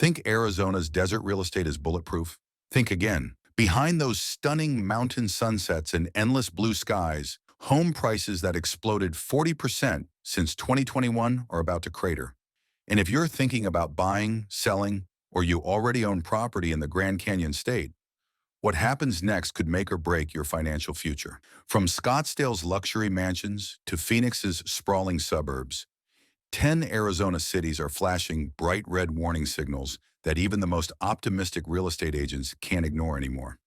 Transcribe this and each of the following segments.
Think Arizona's desert real estate is bulletproof? Think again. Behind those stunning mountain sunsets and endless blue skies, home prices that exploded 40% since 2021 are about to crater. And if you're thinking about buying, selling, or you already own property in the Grand Canyon State, what happens next could make or break your financial future. From Scottsdale's luxury mansions to Phoenix's sprawling suburbs, 10 Arizona cities are flashing bright red warning signals that even the most optimistic real estate agents can't ignore anymore.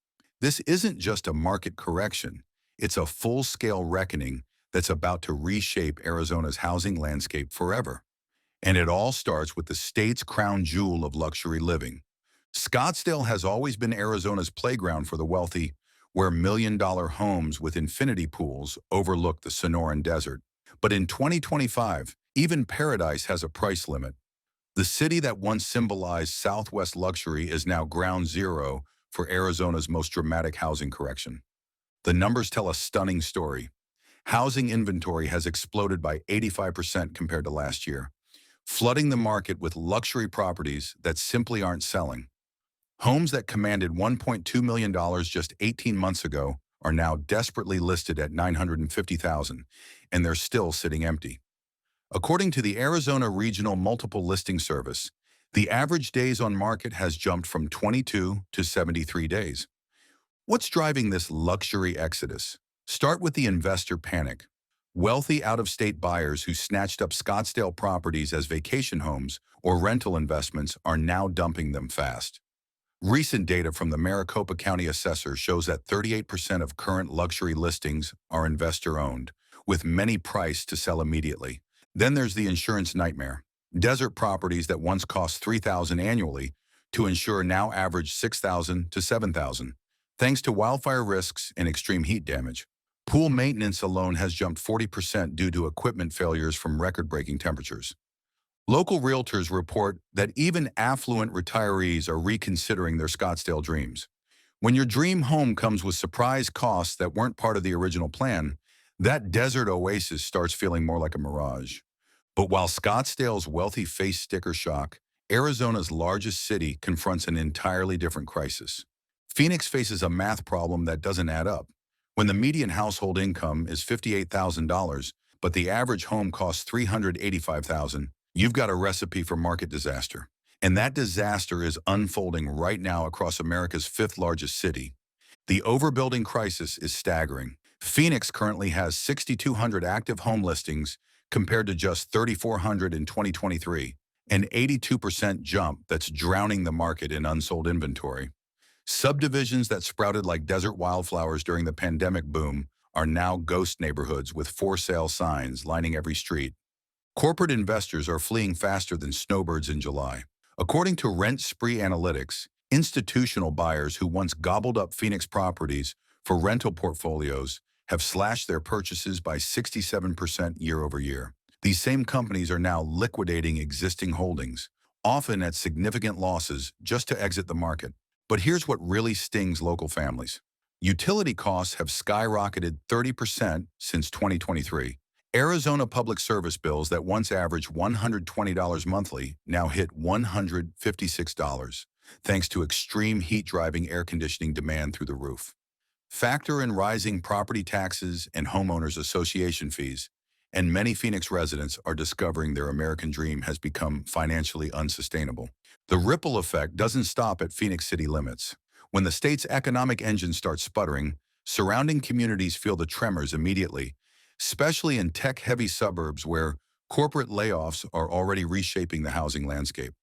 This isn't just a market correction, it's a full-scale reckoning that's about to reshape Arizona's housing landscape forever. And it all starts with the state's crown jewel of luxury living. Scottsdale has always been Arizona's playground for the wealthy, where million-dollar homes with infinity pools overlook the Sonoran Desert. But in 2025, even paradise has a price limit. The city that once symbolized Southwest luxury is now ground zero for Arizona's most dramatic housing correction. The numbers tell a stunning story. Housing inventory has exploded by 85% compared to last year, flooding the market with luxury properties that simply aren't selling. Homes that commanded $1.2 million just 18 months ago are now desperately listed at $950,000, and they're still sitting empty. According to the Arizona Regional Multiple Listing Service, the average days on market has jumped from 22 to 73 days. What's driving this luxury exodus? Start with the investor panic. Wealthy out-of-state buyers who snatched up Scottsdale properties as vacation homes or rental investments are now dumping them fast. Recent data from the Maricopa County Assessor shows that 38% of current luxury listings are investor-owned, with many priced to sell immediately. Then there's the insurance nightmare. Desert properties that once cost $3,000 annually to insure now average $6,000 to $7,000, thanks to wildfire risks and extreme heat damage. Pool maintenance alone has jumped 40% due to equipment failures from record-breaking temperatures. Local realtors report that even affluent retirees are reconsidering their Scottsdale dreams. When your dream home comes with surprise costs that weren't part of the original plan, that desert oasis starts feeling more like a mirage. But while Scottsdale's wealthy face sticker shock, Arizona's largest city confronts an entirely different crisis. Phoenix faces a math problem that doesn't add up. When the median household income is $58,000, but the average home costs $385,000, you've got a recipe for market disaster. And that disaster is unfolding right now across America's fifth largest city. The overbuilding crisis is staggering. Phoenix currently has 6,200 active home listings compared to just 3,400 in 2023, an 82% jump that's drowning the market in unsold inventory. Subdivisions that sprouted like desert wildflowers during the pandemic boom are now ghost neighborhoods with for sale signs lining every street. Corporate investors are fleeing faster than snowbirds in July. According to Rent Spree Analytics, institutional buyers who once gobbled up Phoenix properties for rental portfolios have slashed their purchases by 67% year over year. These same companies are now liquidating existing holdings, often at significant losses, just to exit the market. But here's what really stings local families. Utility costs have skyrocketed 30% since 2023. Arizona public service bills that once averaged $120 monthly now hit $156, thanks to extreme heat driving air conditioning demand through the roof. Factor in rising property taxes and homeowners association fees, and many Phoenix residents are discovering their American dream has become financially unsustainable. The ripple effect doesn't stop at Phoenix city limits. When the state's economic engine starts sputtering, surrounding communities feel the tremors immediately, especially in tech-heavy suburbs where corporate layoffs are already reshaping the housing landscape.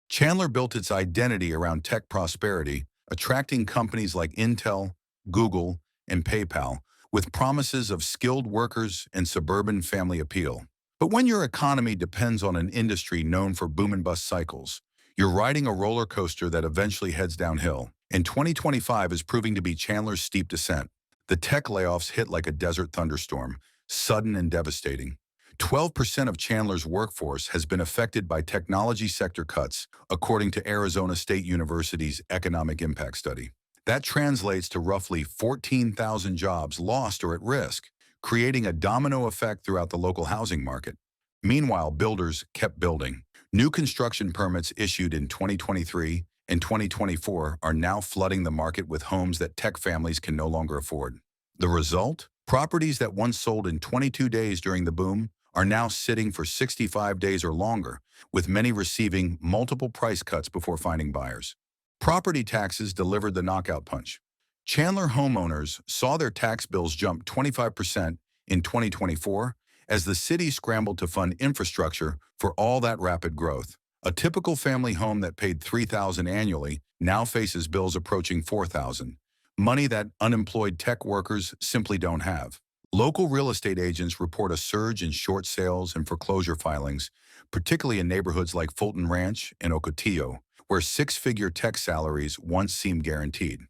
Chandler built its identity around tech prosperity, attracting companies like Intel, Google, and PayPal, with promises of skilled workers and suburban family appeal. But when your economy depends on an industry known for boom and bust cycles, you're riding a roller coaster that eventually heads downhill. And 2025 is proving to be Chandler's steep descent. The tech layoffs hit like a desert thunderstorm, sudden and devastating. 12% of Chandler's workforce has been affected by technology sector cuts, according to Arizona State University's Economic Impact Study. That translates to roughly 14,000 jobs lost or at risk, creating a domino effect throughout the local housing market. Meanwhile, builders kept building. New construction permits issued in 2023 and 2024 are now flooding the market with homes that tech families can no longer afford. The result? Properties that once sold in 22 days during the boom are now sitting for 65 days or longer, with many receiving multiple price cuts before finding buyers. Property taxes delivered the knockout punch. Chandler homeowners saw their tax bills jump 25% in 2024 as the city scrambled to fund infrastructure for all that rapid growth. A typical family home that paid $3,000 annually now faces bills approaching $4,000, money that unemployed tech workers simply don't have. Local real estate agents report a surge in short sales and foreclosure filings, particularly in neighborhoods like Fulton Ranch and Ocotillo, where six-figure tech salaries once seemed guaranteed.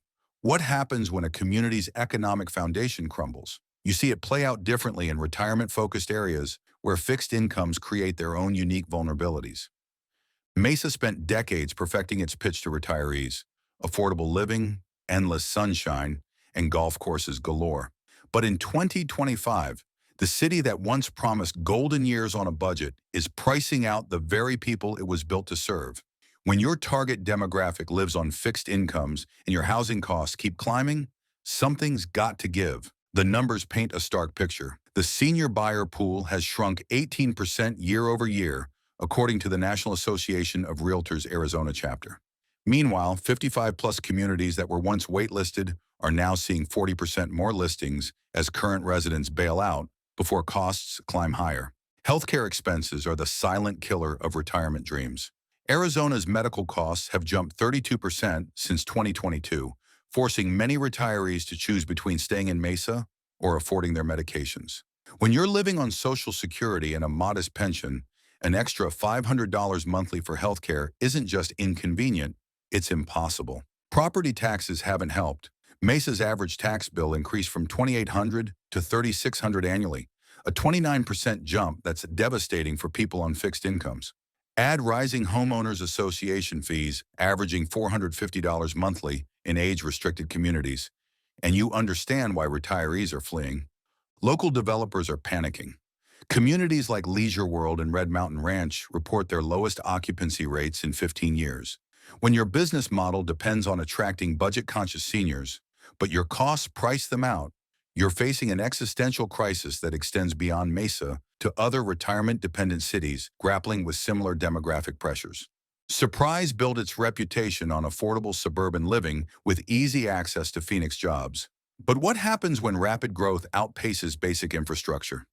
What happens when a community's economic foundation crumbles? You see it play out differently in retirement-focused areas where fixed incomes create their own unique vulnerabilities. Mesa spent decades perfecting its pitch to retirees: affordable living, endless sunshine, and golf courses galore. But in 2025, the city that once promised golden years on a budget is pricing out the very people it was built to serve. When your target demographic lives on fixed incomes and your housing costs keep climbing, something's got to give. The numbers paint a stark picture. The senior buyer pool has shrunk 18% year over year, according to the National Association of Realtors Arizona chapter. Meanwhile, 55-plus communities that were once waitlisted are now seeing 40% more listings as current residents bail out before costs climb higher. Healthcare expenses are the silent killer of retirement dreams. Arizona's medical costs have jumped 32% since 2022, forcing many retirees to choose between staying in Mesa or affording their medications. When you're living on Social Security and a modest pension, an extra $500 monthly for healthcare isn't just inconvenient, it's impossible. Property taxes haven't helped. Mesa's average tax bill increased from $2,800 to $3,600 annually, a 29% jump that's devastating for people on fixed incomes. Add rising homeowners association fees averaging $450 monthly in age-restricted communities, and you understand why retirees are fleeing. Local developers are panicking. Communities like Leisure World and Red Mountain Ranch report their lowest occupancy rates in 15 years. When your business model depends on attracting budget-conscious seniors, but your costs price them out, you're facing an existential crisis that extends beyond Mesa to other retirement-dependent cities grappling with similar demographic pressures. Surprise built its reputation on affordable suburban living with easy access to Phoenix jobs. But what happens when rapid growth outpaces basic infrastructure?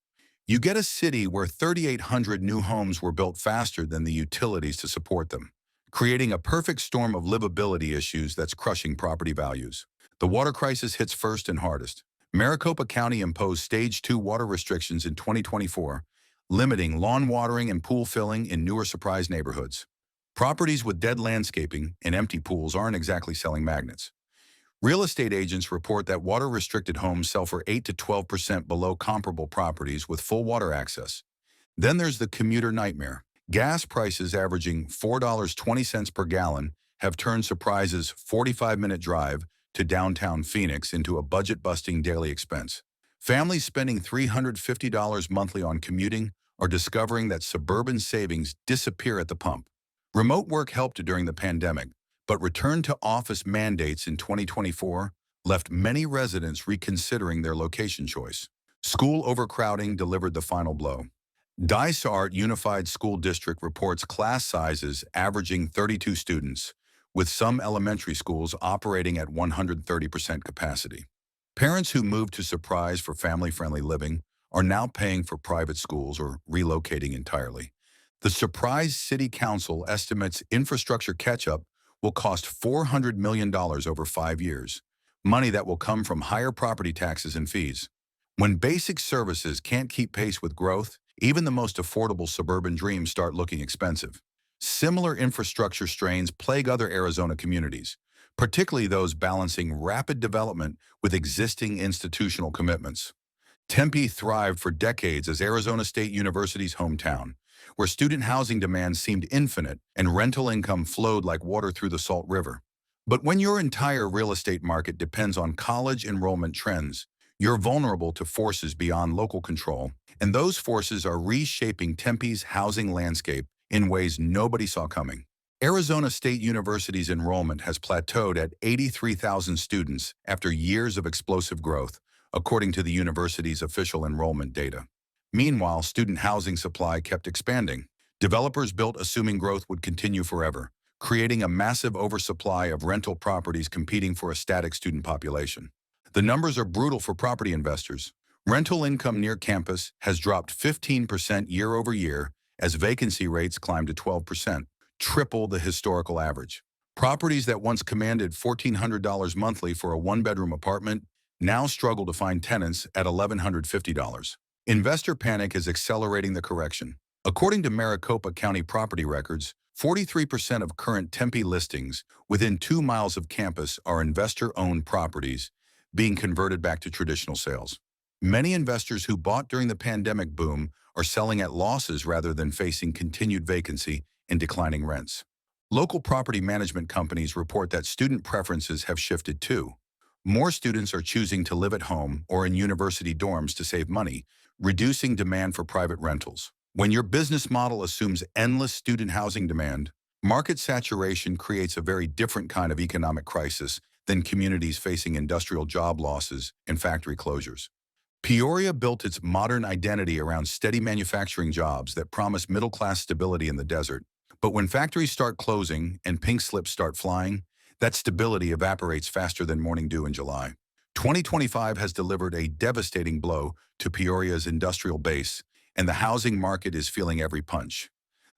You get a city where 3,800 new homes were built faster than the utilities to support them, creating a perfect storm of livability issues that's crushing property values. The water crisis hits first and hardest. Maricopa County imposed Stage 2 water restrictions in 2024, limiting lawn watering and pool filling in newer Surprise neighborhoods. Properties with dead landscaping and empty pools aren't exactly selling magnets. Real estate agents report that water-restricted homes sell for 8 to 12% below comparable properties with full water access. Then there's the commuter nightmare. Gas prices averaging $4.20 per gallon have turned Surprise's 45-minute drive to downtown Phoenix into a budget-busting daily expense. Families spending $350 monthly on commuting are discovering that suburban savings disappear at the pump. Remote work helped during the pandemic, but return-to-office mandates in 2024 left many residents reconsidering their location choice. School overcrowding delivered the final blow. Dysart Unified School District reports class sizes averaging 32 students, with some elementary schools operating at 130% capacity. Parents who moved to Surprise for family-friendly living are now paying for private schools or relocating entirely. The Surprise City Council estimates infrastructure catch-up will cost $400 million over 5 years, money that will come from higher property taxes and fees. When basic services can't keep pace with growth, even the most affordable suburban dreams start looking expensive. Similar infrastructure strains plague other Arizona communities, particularly those balancing rapid development with existing institutional commitments. Tempe thrived for decades as Arizona State University's hometown, where student housing demand seemed infinite and rental income flowed like water through the Salt River. But when your entire real estate market depends on college enrollment trends, you're vulnerable to forces beyond local control, and those forces are reshaping Tempe's housing landscape in ways nobody saw coming. Arizona State University's enrollment has plateaued at 83,000 students after years of explosive growth, according to the university's official enrollment data. Meanwhile, student housing supply kept expanding. Developers built assuming growth would continue forever, creating a massive oversupply of rental properties competing for a static student population. The numbers are brutal for property investors. Rental income near campus has dropped 15% year over year as vacancy rates climb to 12%, triple the historical average. Properties that once commanded $1,400 monthly for a one-bedroom apartment now struggle to find tenants at $1,150. Investor panic is accelerating the correction. According to Maricopa County property records, 43% of current Tempe listings within 2 miles of campus are investor-owned properties being converted back to traditional sales. Many investors who bought during the pandemic boom are selling at losses rather than facing continued vacancy and declining rents. Local property management companies report that student preferences have shifted too. More students are choosing to live at home or in university dorms to save money, reducing demand for private rentals. When your business model assumes endless student housing demand, market saturation creates a very different kind of economic crisis than communities facing industrial job losses and factory closures. Peoria built its modern identity around steady manufacturing jobs that promise middle-class stability in the desert. But when factories start closing and pink slips start flying, that stability evaporates faster than morning dew in July. 2025 has delivered a devastating blow to Peoria's industrial base, and the housing market is feeling every punch.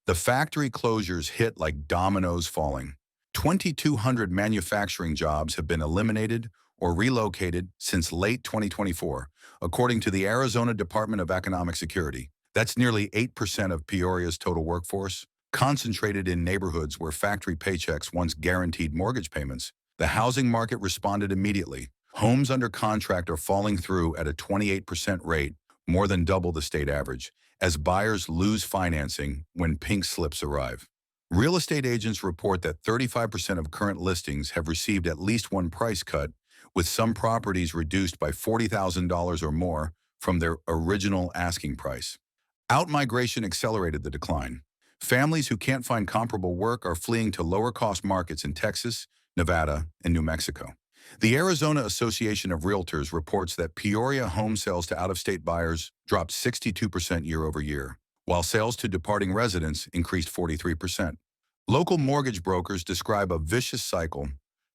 The factory closures hit like dominoes falling. 2,200 manufacturing jobs have been eliminated or relocated since late 2024, according to the Arizona Department of Economic Security. That's nearly 8% of Peoria's total workforce, concentrated in neighborhoods where factory paychecks once guaranteed mortgage payments. The housing market responded immediately. Homes under contract are falling through at a 28% rate, more than double the state average, as buyers lose financing when pink slips arrive. Real estate agents report that 35% of current listings have received at least one price cut, with some properties reduced by $40,000 or more from their original asking price. Outmigration accelerated the decline. Families who can't find comparable work are fleeing to lower-cost markets in Texas, Nevada, and New Mexico. The Arizona Association of Realtors reports that Peoria home sales to out-of-state buyers dropped 62% year over year, while sales to departing residents increased 43%. Local mortgage brokers describe a vicious cycle.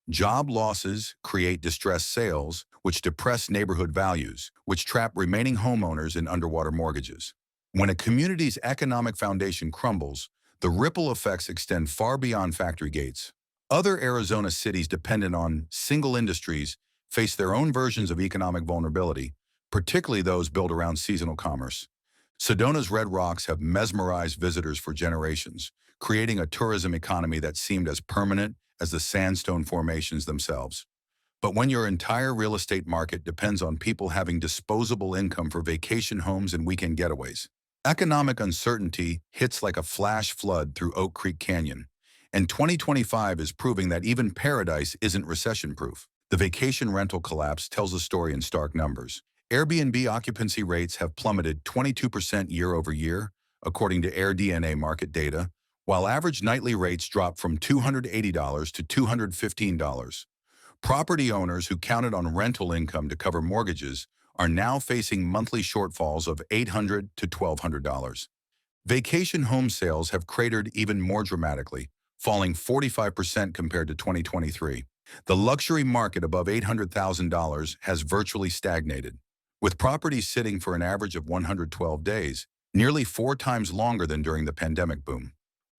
Job losses create distressed sales, which depress neighborhood values, which trap remaining homeowners in underwater mortgages. When a community's economic foundation crumbles, the ripple effects extend far beyond factory gates. Other Arizona cities dependent on single industries face their own versions of economic vulnerability, particularly those built around seasonal commerce. Sedona's Red Rocks have mesmerized visitors for generations, creating a tourism economy that seemed as permanent as the sandstone formations themselves. But when your entire real estate market depends on people having disposable income for vacation homes and weekend getaways, economic uncertainty hits like a flash flood through Oak Creek Canyon, and 2025 is proving that even paradise isn't recession-proof. The vacation rental collapse tells a story in stark numbers. Airbnb occupancy rates have plummeted 22% year over year, according to AirDNA market data, while average nightly rates dropped from $280 to $215. Property owners who counted on rental income to cover mortgages are now facing monthly shortfalls of $800 to $1,200. Vacation home sales have cratered even more dramatically, falling 45% compared to 2023. The luxury market above $800,000 has virtually stagnated, with properties sitting for an average of 112 days, nearly 4 times longer than during the pandemic boom.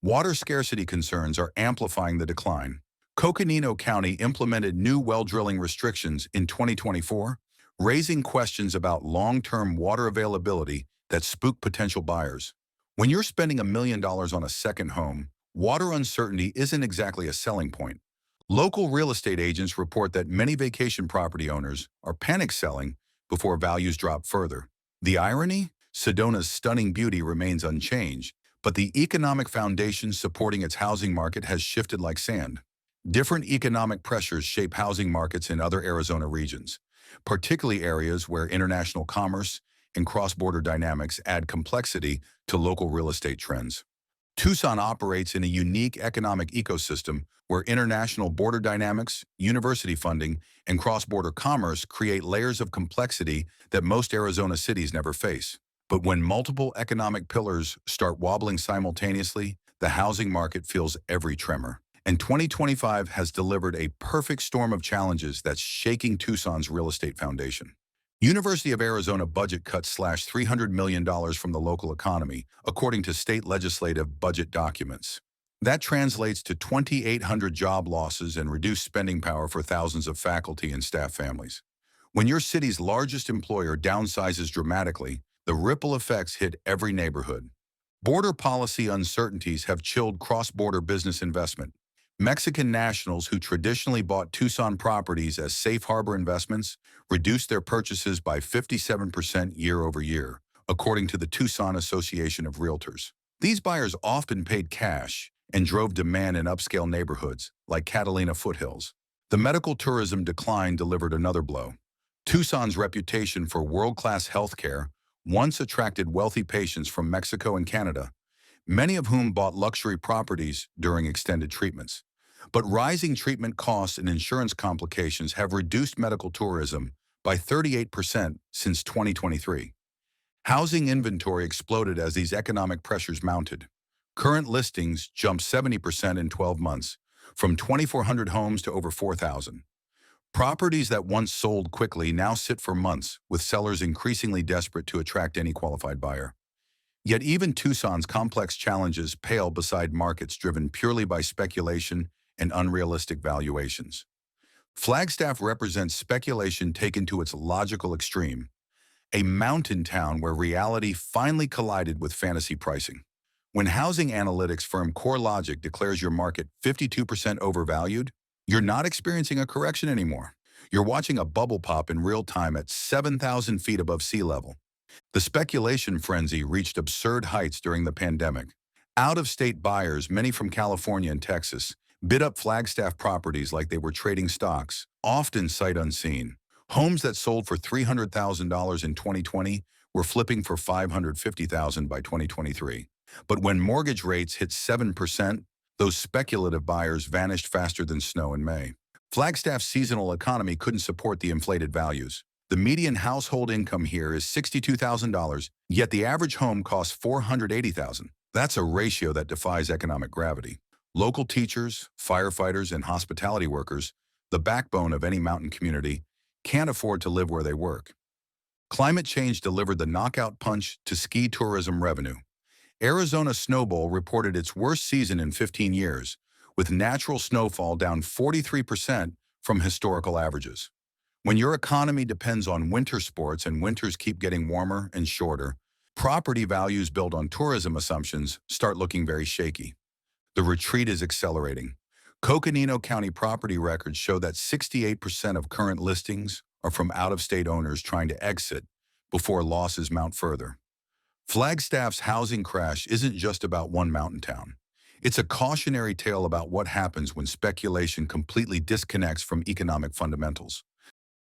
Water scarcity concerns are amplifying the decline. Coconino County implemented new well drilling restrictions in 2024, raising questions about long-term water availability that spook potential buyers. When you're spending $1 million on a second home, water uncertainty isn't exactly a selling point. Local real estate agents report that many vacation property owners are panic selling before values drop further. The irony? Sedona's stunning beauty remains unchanged, but the economic foundation supporting its housing market has shifted like sand. Different economic pressures shape housing markets in other Arizona regions, particularly areas where international commerce and cross-border dynamics add complexity to local real estate trends. Tucson operates in a unique economic ecosystem where international border dynamics, university funding, and cross-border commerce create layers of complexity that most Arizona cities never face. But when multiple economic pillars start wobbling simultaneously, the housing market feels every tremor. And 2025 has delivered a perfect storm of challenges that's shaking Tucson's real estate foundation. University of Arizona budget cuts slash $300 million from the local economy, according to state legislative budget documents. That translates to 2,800 job losses and reduced spending power for thousands of faculty and staff families. When your city's largest employer downsizes dramatically, the ripple effects hit every neighborhood. Border policy uncertainties have chilled cross-border business investment. Mexican nationals who traditionally bought Tucson properties as safe harbor investments reduced their purchases by 57% year over year, according to the Tucson Association of Realtors. These buyers often paid cash and drove demand in upscale neighborhoods like Catalina Foothills. The medical tourism decline delivered another blow. Tucson's reputation for world-class healthcare once attracted wealthy patients from Mexico and Canada, many of whom bought luxury properties during extended treatments. But rising treatment costs and insurance complications have reduced medical tourism by 38% since 2023. Housing inventory exploded as these economic pressures mounted. Current listings jumped 70% in 12 months, from 2,400 homes to over 4,000. Properties that once sold quickly now sit for months, with sellers increasingly desperate to attract any qualified buyer. Yet even Tucson's complex challenges pale beside markets driven purely by speculation and unrealistic valuations. Flagstaff represents speculation taken to its logical extreme, a mountain town where reality finally collided with fantasy pricing. When housing analytics firm CoreLogic declares your market 52% overvalued, you're not experiencing a correction anymore. You're watching a bubble pop in real time at 7,000 feet above sea level. The speculation frenzy reached absurd heights during the pandemic. Out-of-state buyers, many from California and Texas, bid up Flagstaff properties like they were trading stocks, often sight unseen. Homes that sold for $300,000 in 2020 were flipping for $550,000 by 2023. But when mortgage rates hit 7%, those speculative buyers vanished faster than snow in May. Flagstaff's seasonal economy couldn't support the inflated values. The median household income here is $62,000, yet the average home costs $480,000. That's a ratio that defies economic gravity. Local teachers, firefighters, and hospitality workers, the backbone of any mountain community, can't afford to live where they work. Climate change delivered the knockout punch to ski tourism revenue. Arizona Snow Bowl reported its worst season in 15 years, with natural snowfall down 43% from historical averages. When your economy depends on winter sports and winters keep getting warmer and shorter, property values built on tourism assumptions start looking very shaky. The retreat is accelerating. Coconino County property records show that 68% of current listings are from out-of-state owners trying to exit before losses mount further. Flagstaff's housing crash isn't just about one mountain town. It's a cautionary tale about what happens when speculation completely disconnects from economic fundamentals.